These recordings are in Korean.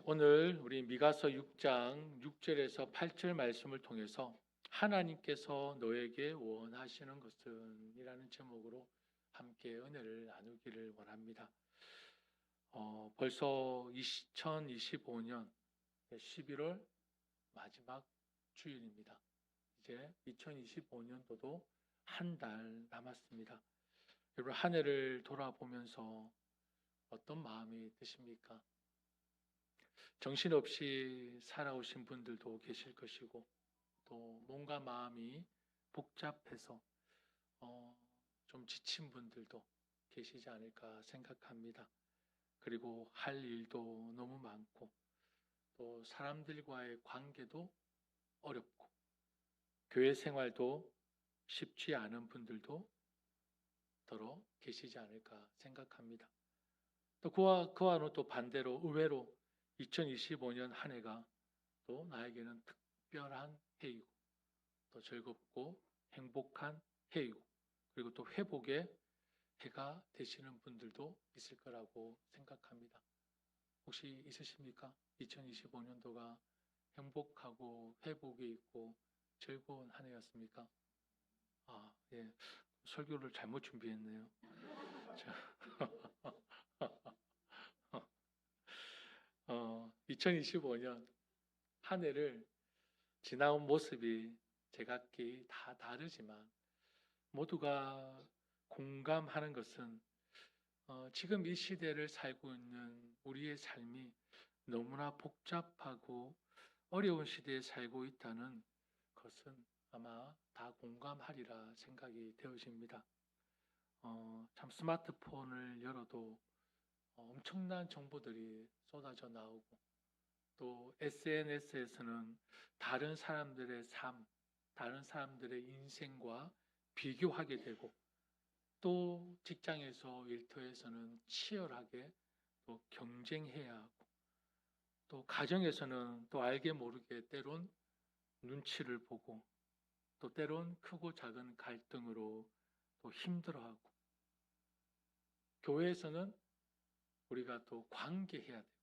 오늘 우리 미가서 6장 6절에서 8절 말씀을 통해서 하나님께서 너에게 원하시는 것은 이라는 제목으로 함께 은혜를 나누기를 원합니다. 벌써 2025년 11월 마지막 주일입니다. 이제 2025년도도 한 달 남았습니다. 여러분 한 해를 돌아보면서 어떤 마음이 드십니까? 정신없이 살아오신 분들도 계실 것이고 또 몸과 마음이 복잡해서 좀 지친 분들도 계시지 않을까 생각합니다. 그리고 할 일도 너무 많고 또 사람들과의 관계도 어렵고 교회 생활도 쉽지 않은 분들도 더러 계시지 않을까 생각합니다. 또 그와는 또 반대로 의외로 2025년 한 해가 또 나에게는 특별한 해이고 또 즐겁고 행복한 해이고 그리고 또 회복의 해가 되시는 분들도 있을 거라고 생각합니다. 혹시 있으십니까? 2025년도가 행복하고 회복이 있고 즐거운 한 해였습니까? 예. 설교를 잘못 준비했네요. 자, 2025년 한 해를 지나온 모습이 제각기 다 다르지만 모두가 공감하는 것은 지금 이 시대를 살고 있는 우리의 삶이 너무나 복잡하고 어려운 시대에 살고 있다는 것은 아마 다 공감하리라 생각이 되어집니다. 참 스마트폰을 열어도 엄청난 정보들이 쏟아져 나오고 또 SNS에서는 다른 사람들의 삶, 다른 사람들의 인생과 비교하게 되고 또 직장에서 일터에서는 치열하게 또 경쟁해야 하고 또 가정에서는 또 알게 모르게 때론 눈치를 보고 또 때론 크고 작은 갈등으로 또 힘들어하고 교회에서는 우리가 또 관계해야 되고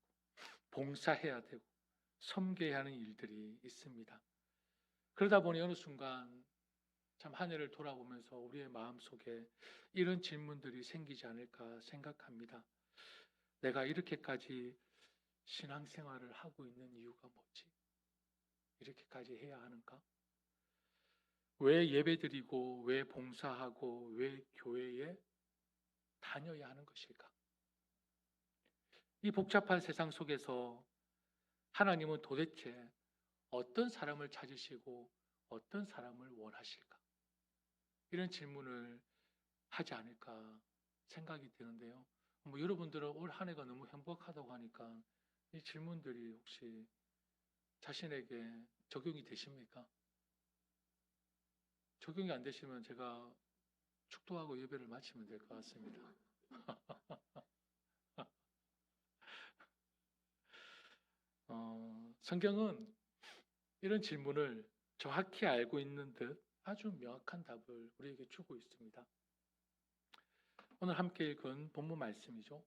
봉사해야 되고 섬겨야 하는 일들이 있습니다. 그러다 보니 어느 순간 참 한 해를 돌아보면서 우리의 마음속에 이런 질문들이 생기지 않을까 생각합니다. 내가 이렇게까지 신앙생활을 하고 있는 이유가 뭐지? 이렇게까지 해야 하는가? 왜 예배드리고 왜 봉사하고 왜 교회에 다녀야 하는 것일까? 이 복잡한 세상 속에서 하나님은 도대체 어떤 사람을 찾으시고 어떤 사람을 원하실까? 이런 질문을 하지 않을까 생각이 드는데요. 여러분들은 올 한 해가 너무 행복하다고 하니까 이 질문들이 혹시 자신에게 적용이 되십니까? 적용이 안 되시면 제가 축도하고 예배를 마치면 될 것 같습니다. 성경은 이런 질문을 정확히 알고 있는 듯 아주 명확한 답을 우리에게 주고 있습니다. 오늘 함께 읽은 본문 말씀이죠.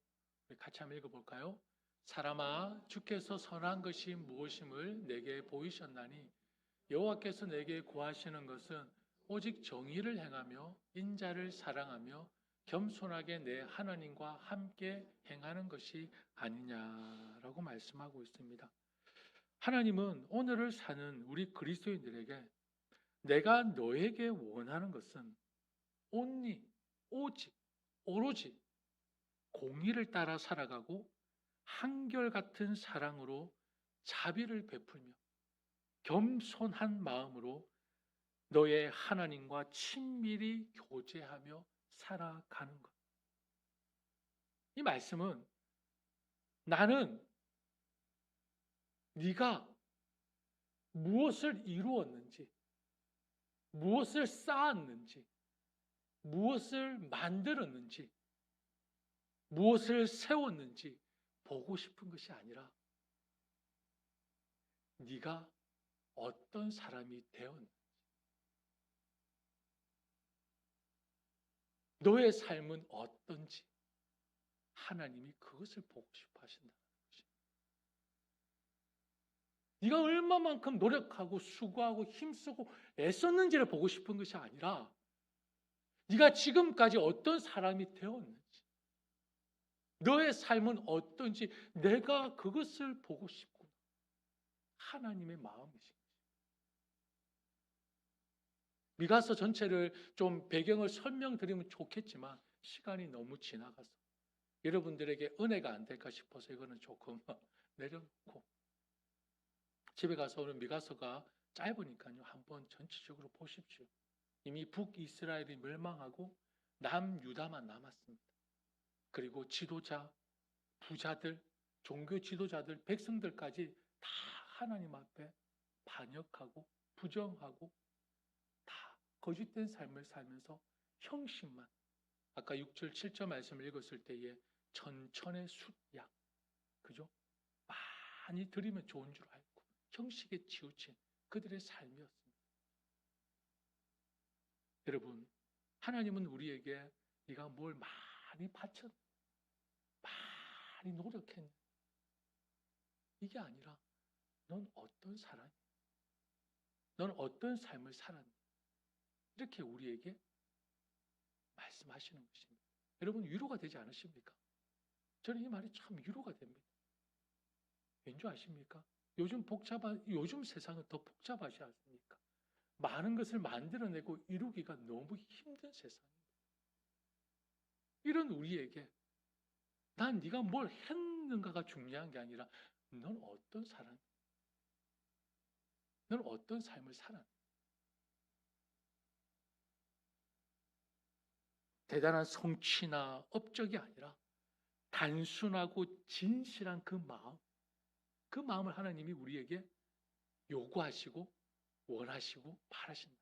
우리 같이 한번 읽어볼까요? 사람아, 주께서 선한 것이 무엇임을 내게 보이셨나니 여호와께서 내게 구하시는 것은 오직 정의를 행하며 인자를 사랑하며 겸손하게 내 하나님과 함께 행하는 것이 아니냐라고 말씀하고 있습니다. 하나님은 오늘을 사는 우리 그리스도인들에게 내가 너에게 원하는 것은 오직 오로지 공의를 따라 살아가고 한결같은 사랑으로 자비를 베풀며 겸손한 마음으로 너의 하나님과 친밀히 교제하며 살아가는 것. 이 말씀은 나는 네가 무엇을 이루었는지, 무엇을 쌓았는지, 무엇을 만들었는지, 무엇을 세웠는지 보고 싶은 것이 아니라 네가 어떤 사람이 되었는지, 너의 삶은 어떤지 하나님이 그것을 보고 싶어 하신다는 것입니다. 네가 얼마만큼 노력하고 수고하고 힘쓰고 애썼는지를 보고 싶은 것이 아니라 네가 지금까지 어떤 사람이 되었는지, 너의 삶은 어떤지 내가 그것을 보고 싶구나. 하나님의 마음이신 거죠. 미가서 전체를 좀 배경을 설명드리면 좋겠지만 시간이 너무 지나가서 여러분들에게 은혜가 안 될까 싶어서 이거는 조금 내려놓고 집에 가서 오늘 미가서가 짧으니까요. 한번 전체적으로 보십시오. 이미 북이스라엘이 멸망하고 남유다만 남았습니다. 그리고 지도자, 부자들, 종교 지도자들, 백성들까지 다 하나님 앞에 반역하고 부정하고 다 거짓된 삶을 살면서 형식만, 아까 6절, 7절 말씀을 읽었을 때에 천천의 숫양, 그죠? 많이 드리면 좋은 줄 알고 형식에 치우친 그들의 삶이었습니다. 여러분, 하나님은 우리에게 네가 뭘 많이 바쳤, 많이 노력했냐, 이게 아니라 넌 어떤 사람이야? 넌 어떤 삶을 살았니? 이렇게 우리에게 말씀하시는 것입니다. 여러분, 위로가 되지 않으십니까? 저는 이 말이 참 위로가 됩니다. 왠지 아십니까? 요즘 세상은 더 복잡하지 않습니까? 많은 것을 만들어내고 이루기가 너무 힘든 세상입니다. 이런 우리에게 난 네가 뭘 했는가가 중요한 게 아니라 넌 어떤 사람, 넌 어떤 삶을 살았니? 대단한 성취나 업적이 아니라 단순하고 진실한 그 마음을 하나님이 우리에게 요구하시고 원하시고 바라신다.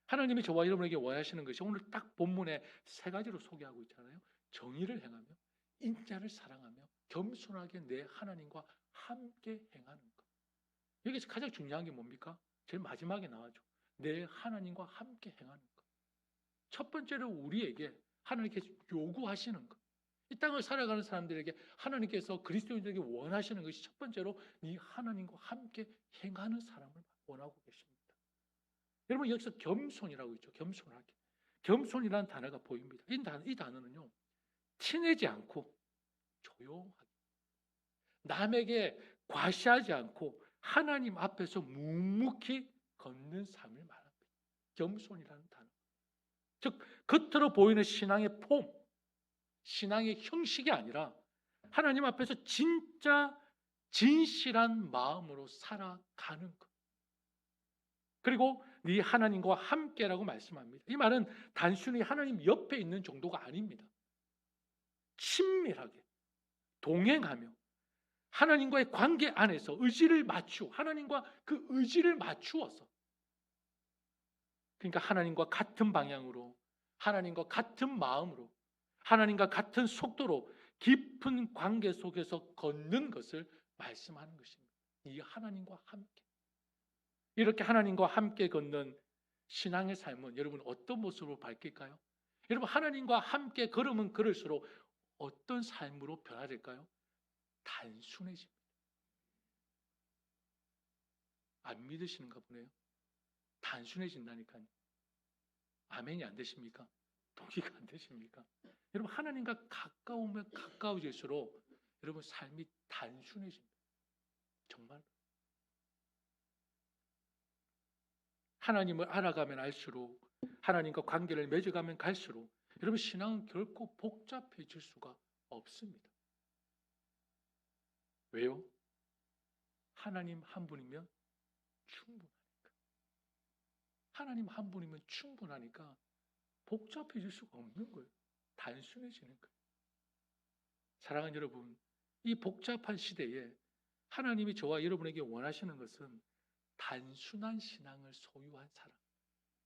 하나님이 저와 여러분에게 원하시는 것이 오늘 딱 본문에 세 가지로 소개하고 있잖아요. 정의를 행하며 인자를 사랑하며 겸손하게 내 하나님과 함께 행하는 것. 여기서 가장 중요한 게 뭡니까? 제일 마지막에 나와죠. 내 하나님과 함께 행하는 것. 첫 번째로 우리에게 하나님께서 요구하시는 것. 이 땅을 살아가는 사람들에게 하나님께서 그리스도인들에게 원하시는 것이 첫 번째로 이 하나님과 함께 행하는 사람을 원하고 계십니다. 여러분 여기서 겸손이라고 있죠. 겸손하게. 겸손이라는 단어가 보입니다. 이 단어는요. 티내지 않고 조용하게. 남에게 과시하지 않고 하나님 앞에서 묵묵히 걷는 삶을 말합니다. 겸손이라는 단어. 즉 겉으로 보이는 신앙의 폼, 신앙의 형식이 아니라 하나님 앞에서 진짜 진실한 마음으로 살아가는 것. 그리고 네 하나님과 함께라고 말씀합니다. 이 말은 단순히 하나님 옆에 있는 정도가 아닙니다. 친밀하게 동행하며 하나님과의 관계 안에서 하나님과 그 의지를 맞추어서, 그러니까 하나님과 같은 방향으로, 하나님과 같은 마음으로, 하나님과 같은 속도로 깊은 관계 속에서 걷는 것을 말씀하는 것입니다. 이 하나님과 함께. 이렇게 하나님과 함께 걷는 신앙의 삶은 여러분 어떤 모습으로 바뀔까요? 여러분 하나님과 함께 걸으면 걸을수록 어떤 삶으로 변화될까요? 단순해집니다. 안 믿으시는가 보네요. 단순해진다니까요. 아멘이 안 되십니까? 동의가 안 되십니까? 여러분 하나님과 가까우면 가까워질수록 여러분 삶이 단순해집니다. 정말 하나님을 알아가면 알수록, 하나님과 관계를 맺어가면 갈수록 여러분 신앙은 결코 복잡해질 수가 없습니다. 왜요? 하나님 한 분이면 충분하니까. 하나님 한 분이면 충분하니까 복잡해질 수가 없는 거예요. 단순해지는 거예요. 사랑하는 여러분, 이 복잡한 시대에 하나님이 저와 여러분에게 원하시는 것은 단순한 신앙을 소유한 사람,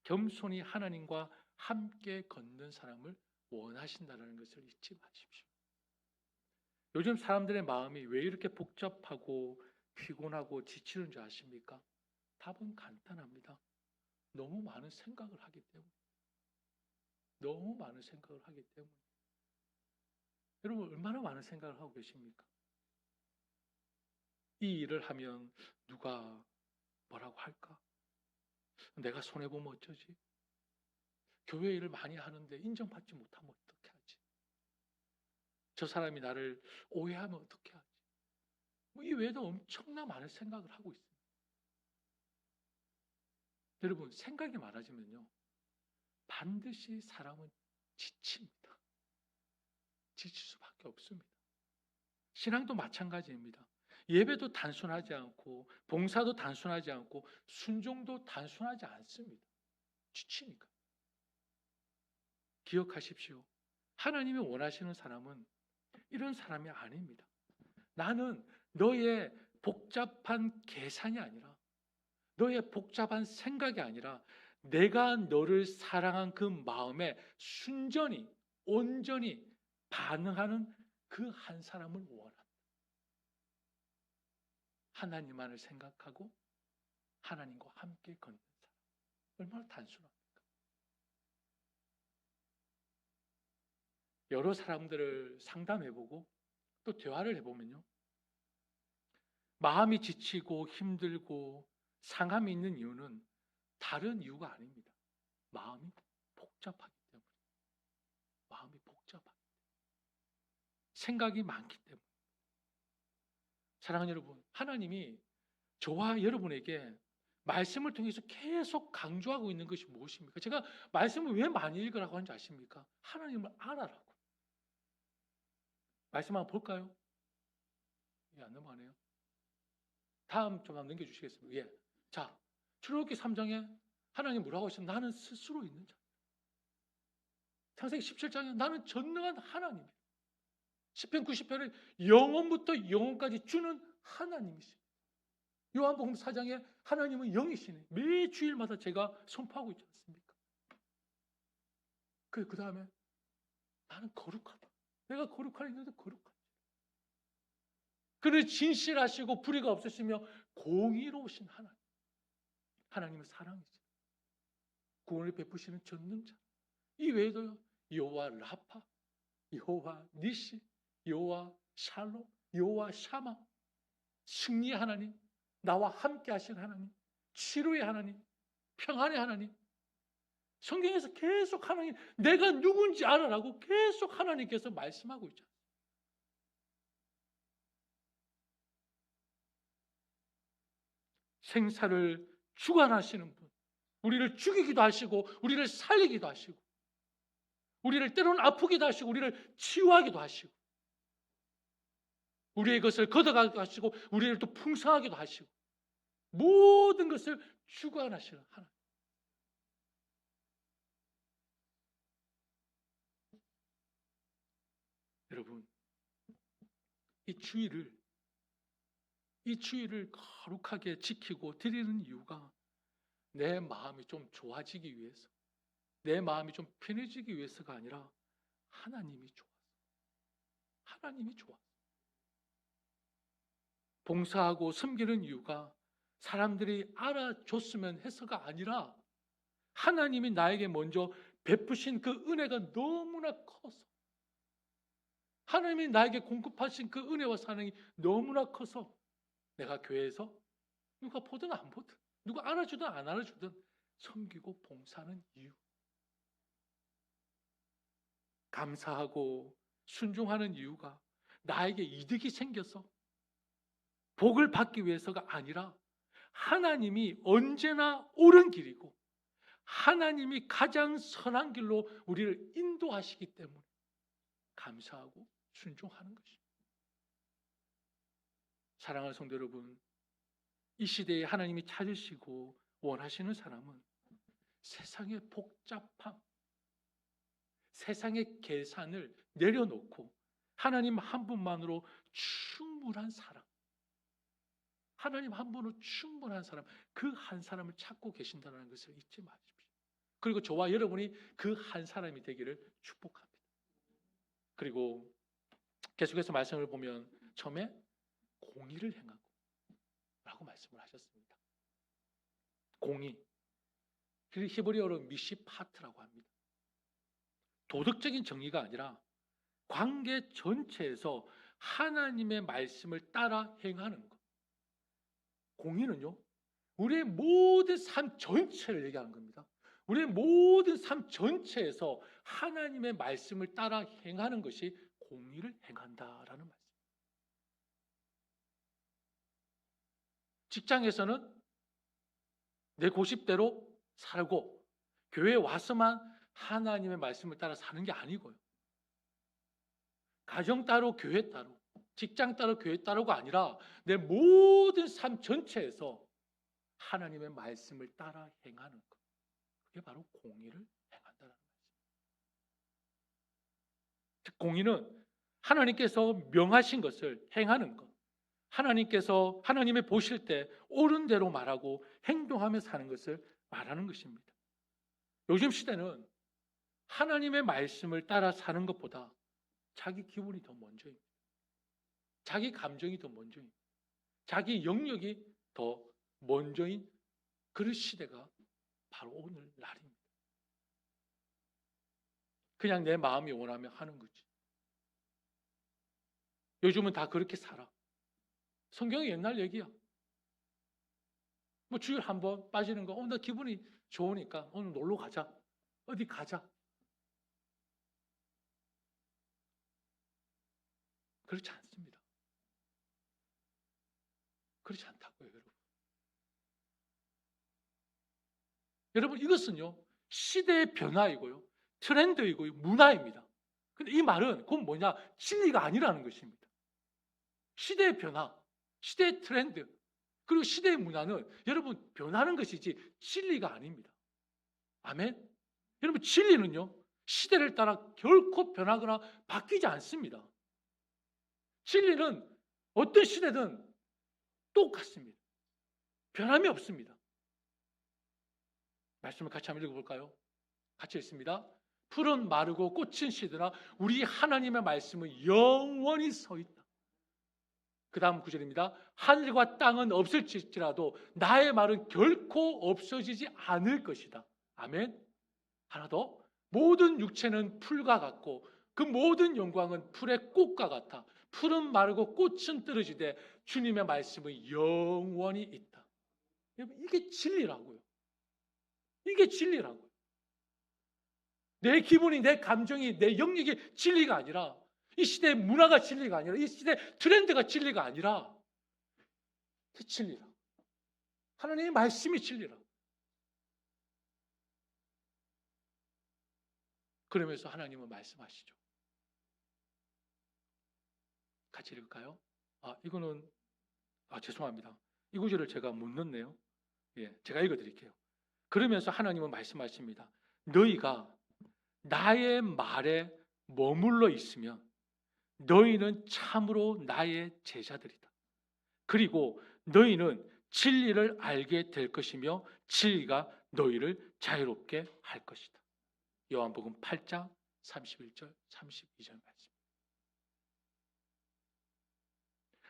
겸손히 하나님과 함께 걷는 사람을 원하신다는 것을 잊지 마십시오. 요즘 사람들의 마음이 왜 이렇게 복잡하고 피곤하고 지치는 줄 아십니까? 답은 간단합니다. 너무 많은 생각을 하기 때문에. 너무 많은 생각을 하기 때문에. 여러분 얼마나 많은 생각을 하고 계십니까? 이 일을 하면 누가 뭐라고 할까? 내가 손해보면 어쩌지? 교회 일을 많이 하는데 인정받지 못하면 어떻게 하지? 저 사람이 나를 오해하면 어떻게 하지? 이 외에도 엄청나 많은 생각을 하고 있습니다. 여러분, 생각이 많아지면요, 반드시 사람은 지칩니다. 지칠 수밖에 없습니다. 신앙도 마찬가지입니다. 예배도 단순하지 않고 봉사도 단순하지 않고 순종도 단순하지 않습니다. 지치니까. 기억하십시오. 하나님이 원하시는 사람은 이런 사람이 아닙니다. 나는 너의 복잡한 계산이 아니라, 너의 복잡한 생각이 아니라 내가 너를 사랑한 그 마음에 순전히 온전히 반응하는 그 한 사람을 원합니다. 하나님만을 생각하고 하나님과 함께 걷는 사람. 얼마나 단순합니까? 여러 사람들을 상담해보고 또 대화를 해보면요, 마음이 지치고 힘들고 상함이 있는 이유는 다른 이유가 아닙니다. 마음이 복잡하기 때문에. 마음이 복잡하기 때문에. 생각이 많기 때문에. 사랑하는 여러분, 하나님이 저와 여러분에게 말씀을 통해서 계속 강조하고 있는 것이 무엇입니까? 제가 말씀을 왜 많이 읽으라고 하는지 아십니까? 하나님을 알아라고. 말씀 한번 볼까요? 예, 안 넘어가네요. 다음 좀 한번 넘겨주시겠습니다. 예. 자, 출애굽기 3장에 하나님 뭐라고 하셨나요? 나는 스스로 있는 자. 창세기 17장에 나는 전능한 하나님. 시편 90편에 영원부터 영원까지 주는 하나님이십니다. 요한복음 4장에 하나님은 영이시네. 매 주일마다 제가 선포하고 있지 않습니까? 그 다음에 나는 거룩하다. 내가 거룩하려 했는데 거룩하다. 그는 진실하시고 불의가 없으시며 공의로우신 하나님. 하나님은 사랑이죠. 구원을 베푸시는 전능자. 이 외에도요, 여호와 라파, 여호와 니시, 여호와 샬롬, 여호와 샤마, 승리의 하나님, 나와 함께 하신 하나님, 치료의 하나님, 평안의 하나님. 성경에서 계속 하나님, 내가 누군지 알아라고 계속 하나님께서 말씀하고 있죠. 생사를 주관하시는 분, 우리를 죽이기도 하시고 우리를 살리기도 하시고 우리를 때로는 아프기도 하시고 우리를 치유하기도 하시고 우리의 것을 걷어가기도 하시고 우리를 또 풍성하기도 하시고 모든 것을 주관하시는 하나님. 여러분, 이 주의를 거룩하게 지키고 드리는 이유가 내 마음이 좀 좋아지기 위해서, 내 마음이 좀 편해지기 위해서가 아니라 하나님이 좋아서. 하나님이 좋아서. 봉사하고 섬기는 이유가 사람들이 알아줬으면 해서가 아니라 하나님이 나에게 먼저 베푸신 그 은혜가 너무나 커서, 하나님이 나에게 공급하신 그 은혜와 사랑이 너무나 커서 내가 교회에서 누가 보든 안 보든, 누가 알아주든 안 알아주든 섬기고 봉사하는 이유. 감사하고 순종하는 이유가 나에게 이득이 생겨서 복을 받기 위해서가 아니라 하나님이 언제나 옳은 길이고 하나님이 가장 선한 길로 우리를 인도하시기 때문에 감사하고 순종하는 것입니다. 사랑하는 성도 여러분, 이 시대에 하나님이 찾으시고 원하시는 사람은 세상의 복잡함, 세상의 계산을 내려놓고 하나님 한 분만으로 충분한 사람, 하나님 한 분으로 충분한 사람, 그 한 사람을 찾고 계신다는 것을 잊지 마십시오. 그리고 저와 여러분이 그 한 사람이 되기를 축복합니다. 그리고 계속해서 말씀을 보면 처음에 공의를 행하고 라고 말씀을 하셨습니다. 공의, 히브리어로 미시파트라고 합니다. 도덕적인 정의가 아니라 관계 전체에서 하나님의 말씀을 따라 행하는 것. 공의는요, 우리의 모든 삶 전체를 얘기하는 겁니다. 우리의 모든 삶 전체에서 하나님의 말씀을 따라 행하는 것이 공의를 행한다라는 말씀. 직장에서는 내 고집대로 살고 교회에 와서만 하나님의 말씀을 따라 사는 게 아니고요. 가정 따로 교회 따로 직장 따로 교회 따로가 아니라 내 모든 삶 전체에서 하나님의 말씀을 따라 행하는 것. 그게 바로 공의를 행한다는 말씀입니다. 즉 공의는 하나님께서 명하신 것을 행하는 것. 하나님께서 하나님의 보실 때 옳은 대로 말하고 행동하며 사는 것을 말하는 것입니다. 요즘 시대는 하나님의 말씀을 따라 사는 것보다 자기 기분이 더 먼저입니다. 자기 감정이 더 먼저입니다. 자기 영역이 더 먼저인 그런 시대가 바로 오늘 날입니다. 그냥 내 마음이 원하면 하는 거지. 요즘은 다 그렇게 살아. 성경이 옛날 얘기야. 뭐 주일 한번 빠지는 거, 나 기분이 좋으니까 오늘 놀러 가자. 어디 가자. 그렇지 않습니다. 그렇지 않다고요, 여러분. 여러분, 이것은요, 시대의 변화이고요, 트렌드이고요, 문화입니다. 근데 이 말은 그건 뭐냐? 진리가 아니라는 것입니다. 시대의 변화, 시대의 트렌드, 그리고 시대의 문화는 여러분 변하는 것이지 진리가 아닙니다. 아멘? 여러분, 진리는요, 시대를 따라 결코 변하거나 바뀌지 않습니다. 진리는 어떤 시대든 똑같습니다. 변함이 없습니다. 말씀을 같이 한번 읽어볼까요? 같이 읽습니다. 풀은 마르고 꽃은 시드나 우리 하나님의 말씀은 영원히 서 있다. 그 다음 구절입니다. 하늘과 땅은 없을지라도 나의 말은 결코 없어지지 않을 것이다. 아멘. 하나 더. 모든 육체는 풀과 같고 그 모든 영광은 풀의 꽃과 같아. 풀은 마르고 꽃은 떨어지되 주님의 말씀은 영원히 있다. 이게 진리라고요. 이게 진리라고요. 내 기분이, 내 감정이, 내 영역이 진리가 아니라, 이 시대의 문화가 진리가 아니라, 이 시대의 트렌드가 진리가 아니라, 그 진리라. 하나님의 말씀이 진리라. 그러면서 하나님은 말씀하시죠. 같이 읽을까요? 이거는 죄송합니다. 이 구절을 제가 못 넣네요. 제가 읽어드릴게요. 그러면서 하나님은 말씀하십니다. 너희가 나의 말에 머물러 있으면 너희는 참으로 나의 제자들이다. 그리고 너희는 진리를 알게 될 것이며 진리가 너희를 자유롭게 할 것이다. 요한복음 8장 31절 32절 말씀.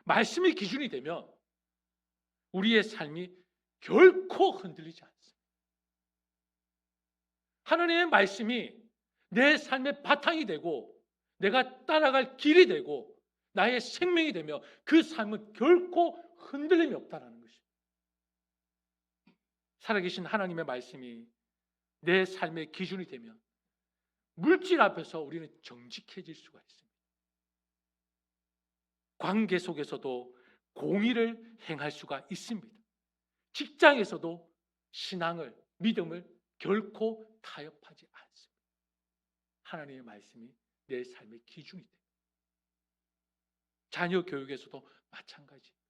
말씀이 기준이 되면 우리의 삶이 결코 흔들리지 않습니다. 하나님의 말씀이 내 삶의 바탕이 되고 내가 따라갈 길이 되고 나의 생명이 되며 그 삶은 결코 흔들림이 없다는 것입니다. 살아계신 하나님의 말씀이 내 삶의 기준이 되면 물질 앞에서 우리는 정직해질 수가 있습니다. 관계 속에서도 공의를 행할 수가 있습니다. 직장에서도 신앙을, 믿음을 결코 타협하지 않습니다. 하나님의 말씀이 내 삶의 기준이 됩니다. 자녀 교육에서도 마찬가지입니다.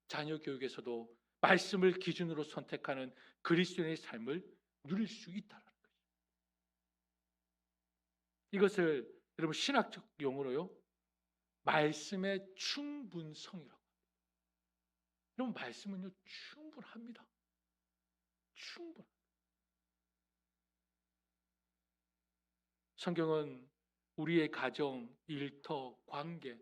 자녀 교육에서도 말씀을 기준으로 선택하는 그리스도인의 삶을 누릴 수 있다는 거죠. 이것을 여러분 신학적 용어로요, 말씀의 충분성이라고 합니다. 여러분, 말씀은요 충분합니다. 충분. 성경은 우리의 가정, 일터, 관계,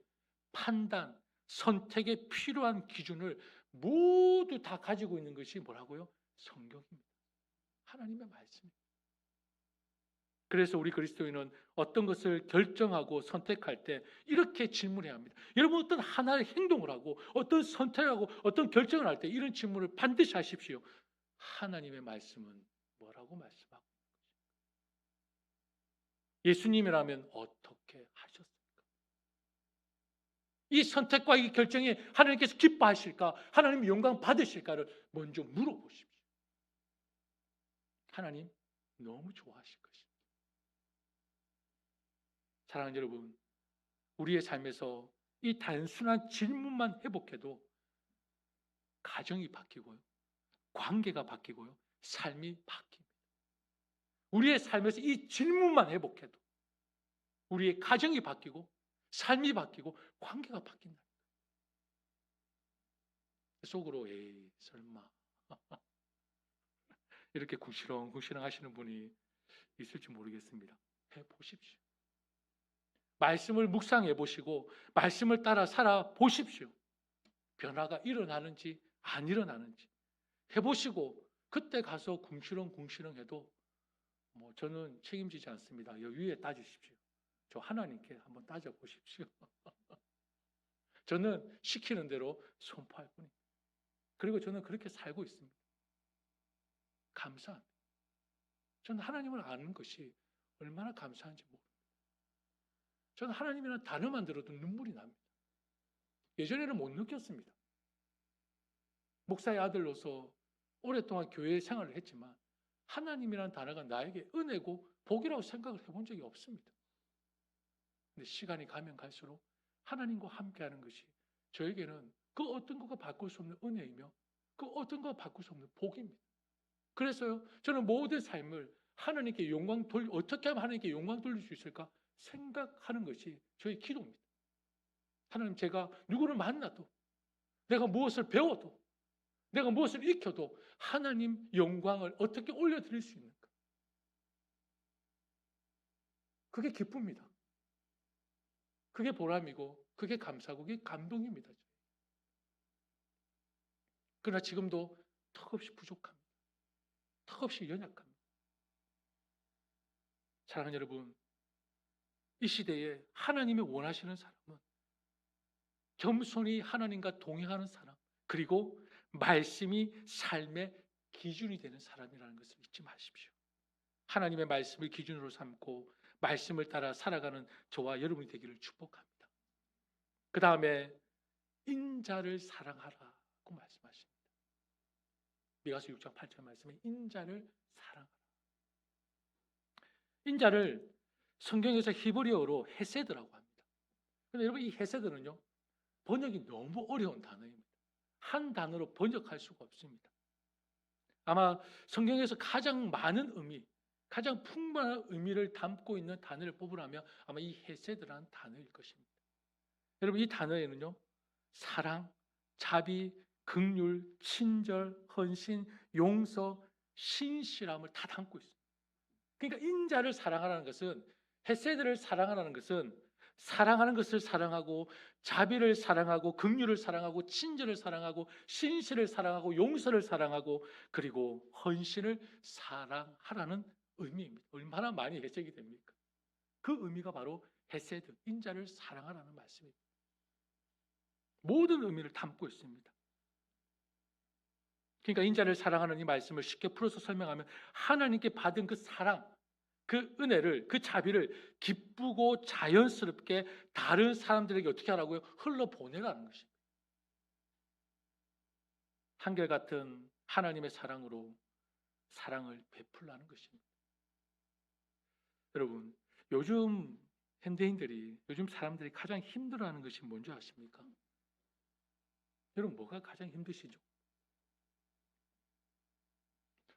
판단, 선택에 필요한 기준을 모두 다 가지고 있는 것이 뭐라고요? 성경입니다. 하나님의 말씀입니다. 그래서 우리 그리스도인은 어떤 것을 결정하고 선택할 때 이렇게 질문해야 합니다. 여러분 어떤 하나의 행동을 하고 어떤 선택하고 어떤 결정을 할 때 이런 질문을 반드시 하십시오. 하나님의 말씀은 뭐라고 말씀하고 예수님이라면 어떻게 하셨습니까? 이 선택과 이 결정에 하나님께서 기뻐하실까? 하나님 영광 받으실까를 먼저 물어보십시오. 하나님 너무 좋아하실 것입니다. 사랑하는 여러분, 우리의 삶에서 이 단순한 질문만 회복해도 가정이 바뀌고요, 관계가 바뀌고요, 삶이 바뀝니다. 우리의 삶에서 이 질문만 회복해도 우리의 가정이 바뀌고 삶이 바뀌고 관계가 바뀐다. 속으로 에이 설마 이렇게 궁시렁궁시렁 하시는 분이 있을지 모르겠습니다. 해보십시오. 말씀을 묵상해 보시고 말씀을 따라 살아 보십시오. 변화가 일어나는지 안 일어나는지 해보시고 그때 가서 궁시렁궁시렁 해도 뭐 저는 책임지지 않습니다. 여기 위에 따지십시오. 저 하나님께 한번 따져보십시오. 저는 시키는 대로 선포할 뿐입니다. 그리고 저는 그렇게 살고 있습니다. 감사합니다. 저는 하나님을 아는 것이 얼마나 감사한지 모릅니다. 저는 하나님이라는 단어만 들어도 눈물이 납니다. 예전에는 못 느꼈습니다. 목사의 아들로서 오랫동안 교회 생활을 했지만 하나님이라는 단어가 나에게 은혜고 복이라고 생각을 해본 적이 없습니다. 근데 시간이 가면 갈수록 하나님과 함께하는 것이 저에게는 그 어떤 것과 바꿀 수 없는 은혜이며 그 어떤 것과 바꿀 수 없는 복입니다. 그래서요, 저는 모든 삶을 하나님께 어떻게 하면 하나님께 영광 돌릴 수 있을까 생각하는 것이 저의 기도입니다. 하나님, 제가 누구를 만나도, 내가 무엇을 배워도, 내가 무엇을 익혀도 하나님 영광을 어떻게 올려드릴 수 있는가? 그게 기쁨입니다. 그게 보람이고, 그게 감사고, 그게 감동입니다. 그러나 지금도 턱없이 부족합니다. 턱없이 연약합니다. 사랑하는 여러분, 이 시대에 하나님이 원하시는 사람은 겸손히 하나님과 동행하는 사람, 그리고 말씀이 삶의 기준이 되는 사람이라는 것을 잊지 마십시오. 하나님의 말씀을 기준으로 삼고 말씀을 따라 살아가는 저와 여러분이 되기를 축복합니다. 그 다음에 인자를 사랑하라고 말씀하십니다. 미가서 6장 8절 말씀에 인자를 사랑하라. 인자를 성경에서 히브리어로 헤세드라고 합니다. 그런데 여러분, 이 헤세드는요, 번역이 너무 어려운 단어입니다. 한 단어로 번역할 수가 없습니다. 아마 성경에서 가장 많은 의미, 가장 풍부한 의미를 담고 있는 단어를 뽑으라면 아마 이 헤세드라는 단어일 것입니다. 여러분, 이 단어에는요, 사랑, 자비, 긍휼, 친절, 헌신, 용서, 신실함을 다 담고 있습니다. 그러니까 인자를 사랑하라는 것은, 헤세드를 사랑하라는 것은 사랑하는 것을 사랑하고 자비를 사랑하고 긍휼을 사랑하고 친절을 사랑하고 신실을 사랑하고 용서를 사랑하고 그리고 헌신을 사랑하라는 의미입니다. 얼마나 많이 해석이 됩니까? 그 의미가 바로 헤세드, 인자를 사랑하라는 말씀입니다. 모든 의미를 담고 있습니다. 그러니까 인자를 사랑하는 이 말씀을 쉽게 풀어서 설명하면 하나님께 받은 그 사랑, 그 은혜를, 그 자비를 기쁘고 자연스럽게 다른 사람들에게 어떻게 하라고요? 흘러보내라는 것입니다. 한결같은 하나님의 사랑으로 사랑을 베풀라는 것입니다. 여러분, 요즘 현대인들이, 요즘 사람들이 가장 힘들어하는 것이 뭔지 아십니까? 여러분, 뭐가 가장 힘드시죠?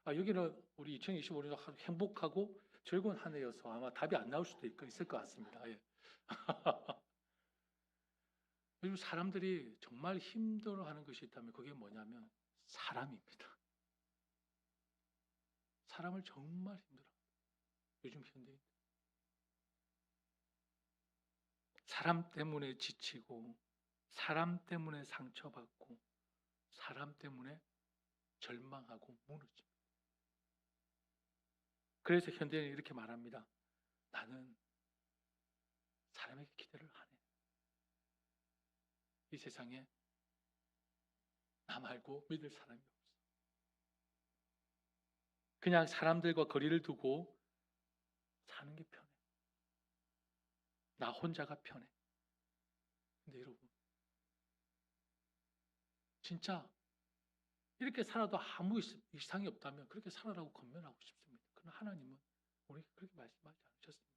여기는 우리 2025년 행복하고 즐거운 한 해여서 아마 답이 안 나올 수도 있을 것 같습니다. 예. 요즘 사람들이 정말 힘들어하는 것이 있다면 그게 뭐냐면 사람입니다. 사람을 정말 힘들어합니다. 요즘 현대인. 사람 때문에 지치고 사람 때문에 상처받고 사람 때문에 절망하고 무너집니다. 그래서 현대인은 이렇게 말합니다. 나는 사람에게 기대를 하네. 이 세상에 나 말고 믿을 사람이 없어. 그냥 사람들과 거리를 두고 사는 게 편해. 나 혼자가 편해. 근데 여러분, 진짜 이렇게 살아도 아무 이상이 없다면 그렇게 살아라고 권면하고 싶습니다. 그러나 하나님은 우리에게 그렇게 말씀하지 않으셨습니다.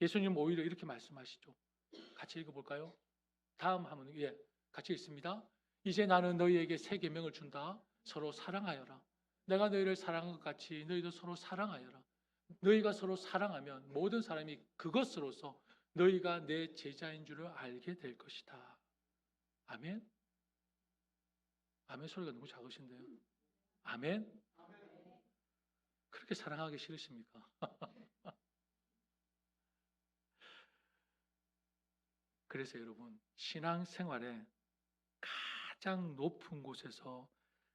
예수님 오히려 이렇게 말씀하시죠. 같이 읽어볼까요? 다음 하면 같이 읽습니다. 이제 나는 너희에게 새 계명을 준다. 서로 사랑하여라. 내가 너희를 사랑한 것 같이 너희도 서로 사랑하여라. 너희가 서로 사랑하면 모든 사람이 그것으로서 너희가 내 제자인 줄을 알게 될 것이다. 아멘? 아멘 소리가 너무 작으신데요. 아멘? 그렇게 사랑하기 싫으십니까? 그래서 여러분, 신앙생활에 가장 높은 곳에서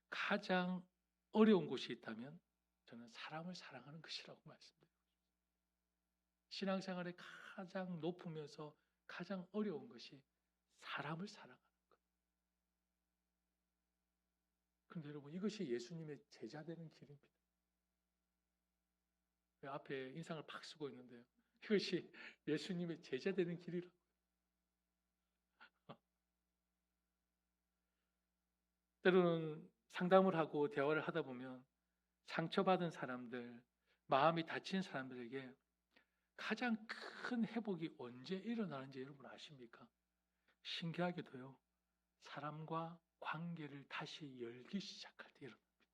가장 어려운 곳이 있다면 저는 사람을 사랑하는 것이라고 말씀드립니다. 신앙생활에 가장 높으면서 가장 어려운 것이 사람을 사랑하는 것. 그런데 여러분, 이것이 예수님의 제자 되는 길입니다. 앞에 인상을 팍 쓰고 있는데요. 이것이 예수님의 제자 되는 길이라고. 때로는 상담을 하고 대화를 하다 보면 상처받은 사람들, 마음이 다친 사람들에게 가장 큰 회복이 언제 일어나는지 여러분 아십니까? 신기하게도요, 사람과 관계를 다시 열기 시작할 때 일어납니다.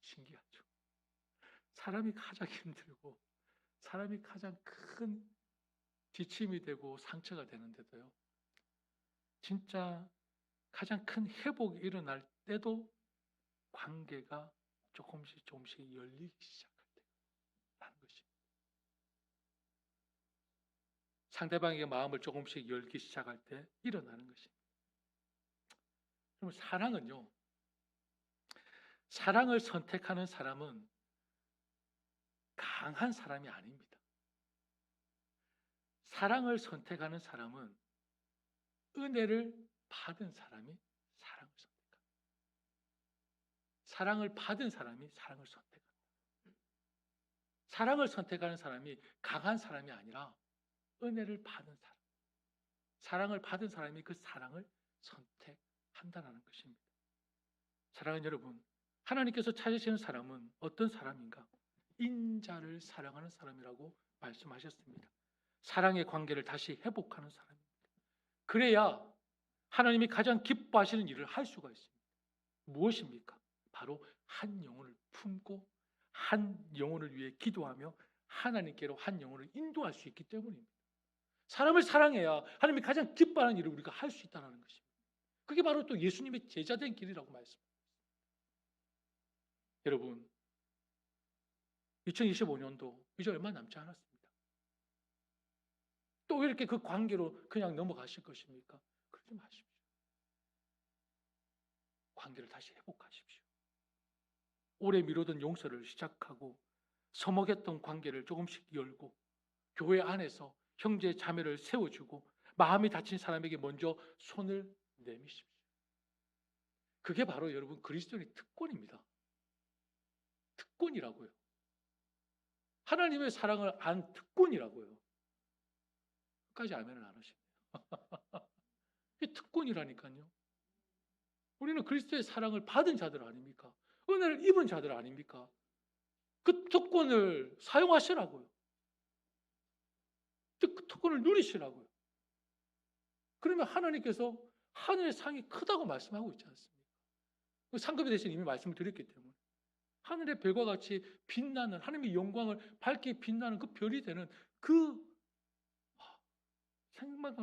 신기하죠? 사람이 가장 힘들고 사람이 가장 큰 지침이 되고 상처가 되는데도요, 진짜 가장 큰 회복이 일어날 때도 관계가 조금씩 열리기 시작할 때라는 것입니다. 상대방의 마음을 조금씩 열기 시작할 때 일어나는 것입니다. 그럼 사랑은요, 사랑을 선택하는 사람은 강한 사람이 아닙니다. 사랑을 선택하는 사람은 은혜를 받은 사람이 사랑을 선택합니다. 사랑을 받은 사람이 사랑을 선택합니다. 사랑을 선택하는 사람이 강한 사람이 아니라 은혜를 받은 사람, 사랑을 받은 사람이 그 사랑을 선택한다는 것입니다. 사랑하는 여러분, 하나님께서 찾으시는 사람은 어떤 사람인가? 인자를 사랑하는 사람이라고 말씀하셨습니다. 사랑의 관계를 다시 회복하는 사람입니다. 그래야 하나님이 가장 기뻐하시는 일을 할 수가 있습니다. 무엇입니까? 바로 한 영혼을 품고 한 영혼을 위해 기도하며 하나님께로 한 영혼을 인도할 수 있기 때문입니다. 사람을 사랑해야 하나님이 가장 기뻐하는 일을 우리가 할 수 있다는 것입니다. 그게 바로 또 예수님의 제자된 길이라고 말씀합니다. 여러분, 2025년도 이제 얼마 남지 않았습니다. 또 이렇게 그 관계로 그냥 넘어가실 것입니까? 그러지 마십시오. 관계를 다시 회복하십시오. 오래 미루던 용서를 시작하고 서먹했던 관계를 조금씩 열고 교회 안에서 형제 자매를 세워주고 마음이 다친 사람에게 먼저 손을 내미십시오. 그게 바로 여러분 그리스도인의 특권입니다. 특권이라고요. 하나님의 사랑을 안 특권이라고요. 끝까지 아멘을 안 하시네요. 이게 특권이라니까요. 우리는 그리스도의 사랑을 받은 자들 아닙니까? 은혜를 입은 자들 아닙니까? 그 특권을 사용하시라고요. 그 특권을 누리시라고요. 그러면 하나님께서 하늘의 상이 크다고 말씀하고 있지 않습니까? 그 상급에 대해서 이미 말씀을 드렸기 때문에 하늘의 별과 같이 빛나는 하나님의 영광을 밝게 빛나는 그 별이 되는 그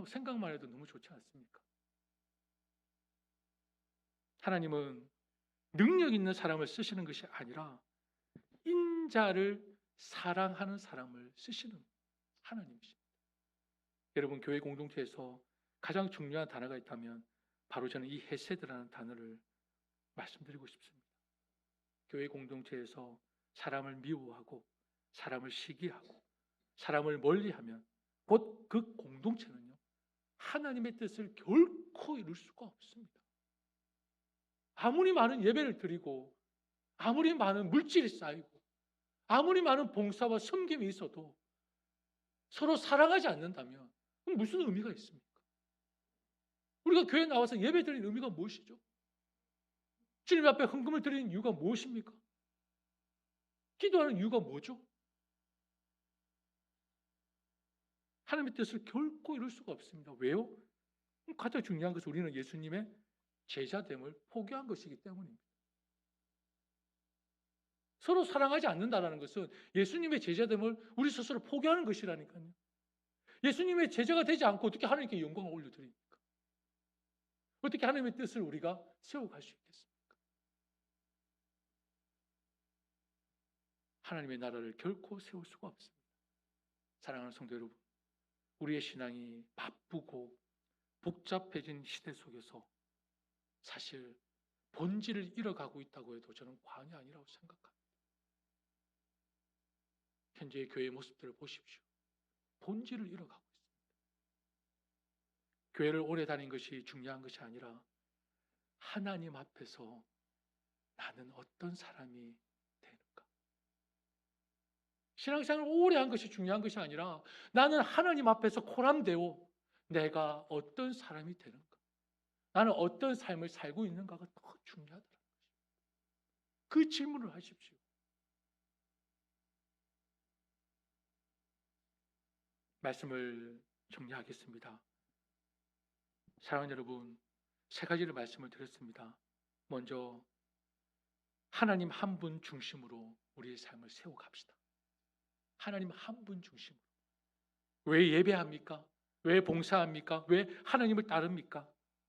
생각만 해도 너무 좋지 않습니까? 하나님은 능력 있는 사람을 쓰시는 것이 아니라 인자를 사랑하는 사람을 쓰시는 하나님이십니다. 여러분, 교회 공동체에서 가장 중요한 단어가 있다면 바로 저는 이 헤세드라는 단어를 말씀드리고 싶습니다. 교회 공동체에서 사람을 미워하고 사람을 시기하고 사람을 멀리하면 곧 그 공동체는요, 하나님의 뜻을 결코 이룰 수가 없습니다. 아무리 많은 예배를 드리고 아무리 많은 물질이 쌓이고 아무리 많은 봉사와 섬김이 있어도 서로 사랑하지 않는다면 그럼 무슨 의미가 있습니까? 우리가 교회에 나와서 예배 드리는 의미가 무엇이죠? 주님 앞에 헌금을 드리는 이유가 무엇입니까? 기도하는 이유가 뭐죠? 하나님의 뜻을 결코 이룰 수가 없습니다. 왜요? 가장 중요한 것은 우리는 예수님의 제자됨을 포기한 것이기 때문입니다. 서로 사랑하지 않는다는 것은 예수님의 제자됨을 우리 스스로 포기하는 것이라니까요. 예수님의 제자가 되지 않고 어떻게 하나님께 영광을 올려드립니까? 어떻게 하나님의 뜻을 우리가 세워갈 수 있겠습니까? 하나님의 나라를 결코 세울 수가 없습니다. 사랑하는 성도 여러분, 우리의 신앙이 바쁘고 복잡해진 시대 속에서 사실 본질을 잃어가고 있다고 해도 저는 과언이 아니라고 생각합니다. 현재의 교회의 모습들을 보십시오. 본질을 잃어가고 있습니다. 교회를 오래 다닌 것이 중요한 것이 아니라 하나님 앞에서 나는 어떤 사람이 되는가. 신앙생활을 오래 한 것이 중요한 것이 아니라 나는 하나님 앞에서 코람되어 내가 어떤 사람이 되는가. 나는 어떤 삶을 살고 있는가가 더 중요하다는 것입니다. 그 질문을 하십시오. 말씀을 정리하겠습니다. 사랑하는 여러분, 세 가지를 말씀을 드렸습니다. 먼저 하나님 한 분 중심으로 우리의 삶을 세워갑시다. 하나님 한 분 중심으로. 왜 예배합니까? 왜 봉사합니까? 왜 하나님을 따릅니까?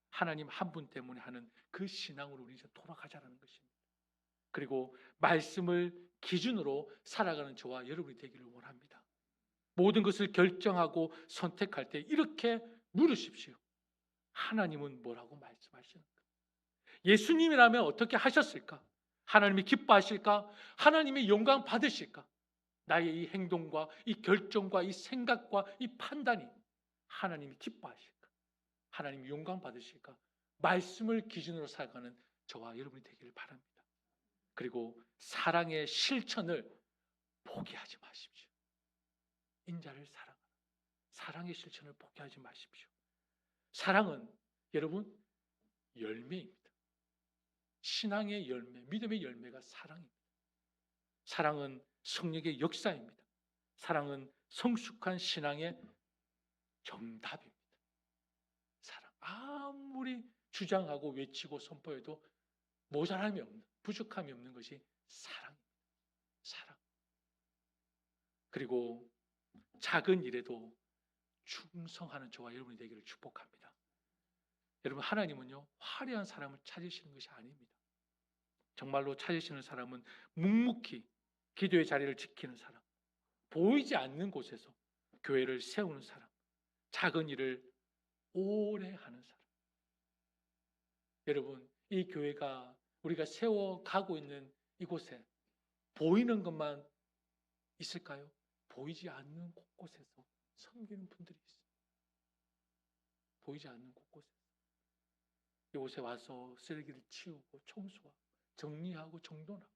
하나님 한 분 때문에 하는 그 신앙으로 우리 이제 돌아가자는 것입니다. 그리고 말씀을 기준으로 살아가는 저와 여러분이 되기를 원합니다. 모든 것을 결정하고 선택할 때 이렇게 물으십시오. 하나님은 뭐라고 말씀하시는가? 예수님이라면 어떻게 하셨을까? 하나님이 기뻐하실까? 하나님의 영광 받으실까? 나의 이 행동과 이 결정과 이 생각과 이 판단이 하나님이 기뻐하실까? 하나님이 영광 받으실까? 말씀을 기준으로 살아가는 저와 여러분이 되기를 바랍니다. 그리고 사랑의 실천을 포기하지 마십시오. 인자를 사랑하는 사랑의 실천을 포기하지 마십시오. 사랑은 여러분 열매입니다. 신앙의 열매, 믿음의 열매가 사랑입니다. 사랑은 성령의 역사입니다. 사랑은 성숙한 신앙의 정답입니다. 사랑 아무리 주장하고 외치고 선포해도 모자람이 없는, 부족함이 없는 것이 사랑입니다. 사랑. 그리고 작은 일에도 충성하는 저와 여러분이 되기를 축복합니다. 여러분, 하나님은요 화려한 사람을 찾으시는 것이 아닙니다. 정말로 찾으시는 사람은 묵묵히 기도의 자리를 지키는 사람, 보이지 않는 곳에서 교회를 세우는 사람, 작은 일을 오래 하는 사람. 여러분, 이 교회가 우리가 세워가고 있는 이곳에 보이는 것만 있을까요? 보이지 않는 곳곳에서 섬기는 분들이 있습니다. 보이지 않는 곳곳에서 이곳에 와서 쓰레기를 치우고 청소하고 정리하고 정돈하고.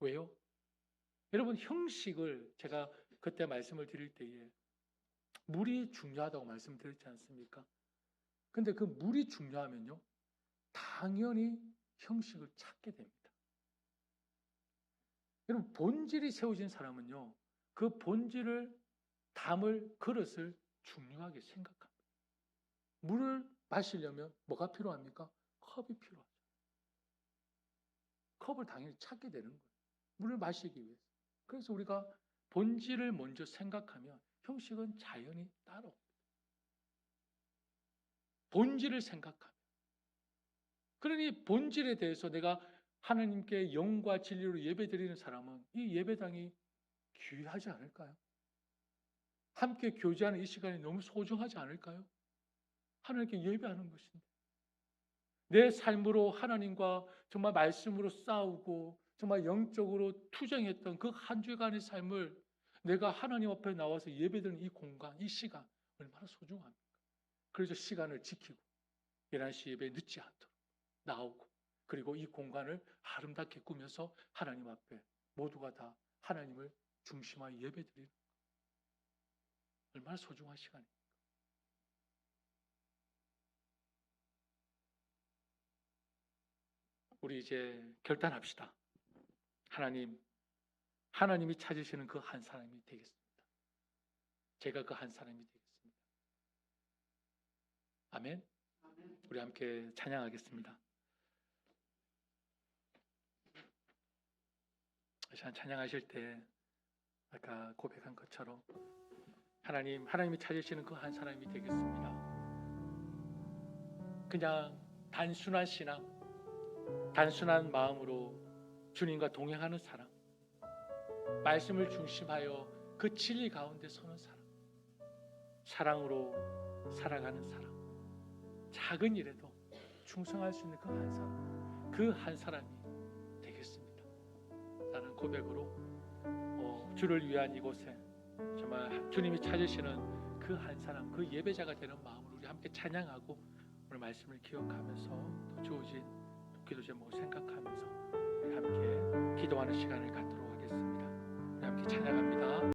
왜요? 여러분, 형식을 제가 그때 말씀을 드릴 때에 물이 중요하다고 말씀드렸지 않습니까? 근데 그 물이 중요하면요 당연히 형식을 찾게 됩니다. 여러분, 본질이 세워진 사람은요 그 본질을 담을 그릇을 중요하게 생각합니다. 물을 마시려면 뭐가 필요합니까? 컵이 필요하죠. 컵을 당연히 찾게 되는 거예요. 물을 마시기 위해서. 그래서 우리가 본질을 먼저 생각하면 형식은 자연히 따라옵니다. 본질을 생각하면. 그러니 본질에 대해서 내가 하나님께 영과 진리로 예배드리는 사람은 이 예배당이 귀하지 않을까요? 함께 교제하는 이 시간이 너무 소중하지 않을까요? 하나님께 예배하는 것인데 내 삶으로 하나님과 정말 말씀으로 싸우고 정말 영적으로 투쟁했던 그 한 주간의 삶을 내가 하나님 앞에 나와서 예배드리는 이 공간, 이 시간 얼마나 소중합니까? 그래서 시간을 지키고 11시 예배에 늦지 않도록 나오고, 그리고 이 공간을 아름답게 꾸며서 하나님 앞에 모두가 다 하나님을 중심하여 예배드리는, 얼마나 소중한 시간입니까? 우리 이제 결단합시다. 하나님이 찾으시는 그 한 사람이 되겠습니다. 제가 그 한 사람이 되겠습니다. 아멘. 우리 함께 찬양하겠습니다. 찬양하실 때 아까 고백한 것처럼 하나님이 찾으시는 그 한 사람이 되겠습니다. 그냥 단순한 신앙, 단순한 마음으로 주님과 동행하는 사람, 말씀을 중심하여 그 진리 가운데 서는 사람, 사랑으로 살아가는 사람, 작은 일에도 충성할 수 있는 그 한 사람, 그 한 사람이 되겠습니다. 라는 고백으로 주를 위한 이곳에 정말 주님이 찾으시는 그 한 사람, 그 예배자가 되는 마음으로 우리 함께 찬양하고 오늘 말씀을 기억하면서 또 주어진 기도 제목을 생각하면서 우리 함께 기도하는 시간을 갖도록 하겠습니다. 우리 함께 찬양합니다.